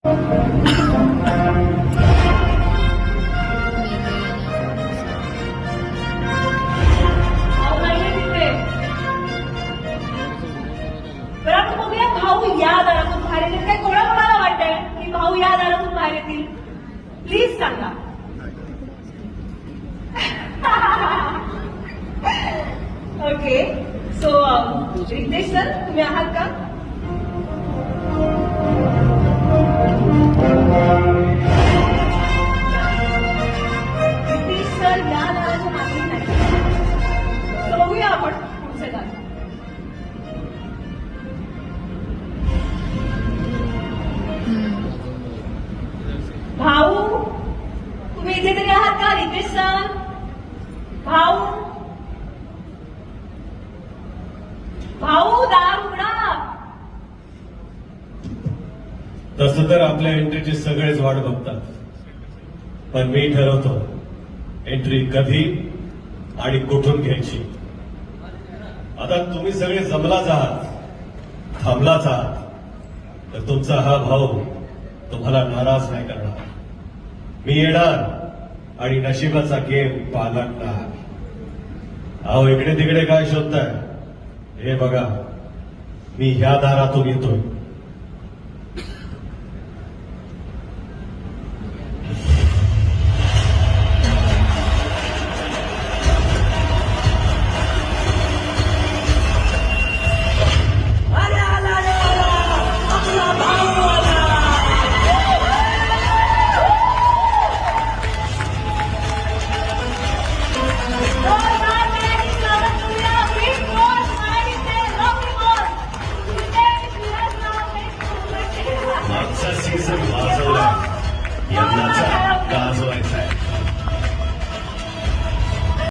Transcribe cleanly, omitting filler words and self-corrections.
आपण बघूया भाऊ या दारातून बाहेर येतील. काय कोणाला वाटतंय की भाऊ या दारातून बाहेर येतील? प्लीज सांगा. ओके, सो रितेश सर, तुम्ही आहात का? रितेश सर या दाराच्या मागे नाही. तर बघूया आपण पुढचे दार. भाऊ, तुम्ही इथे तरी आहात का? रितेश सर, भाऊ, भाऊ दार उघडा. तसं तर आपल्या एंट्रीची सगळेच वाट बघतात, पण मी ठरवतो एंट्री कधी आणि कुठून घ्यायची. आता तुम्ही सगळे जमलाच आहात, थांबलाच आहात, तर तुमचा हा भाऊ तुम्हाला नाराज नाही करणार. मी येणार आणि नशिबाचा गेम पालटणार. अहो, इकडे तिकडे काय शोधताय? हे बघा, मी ह्या दारातून येतोय.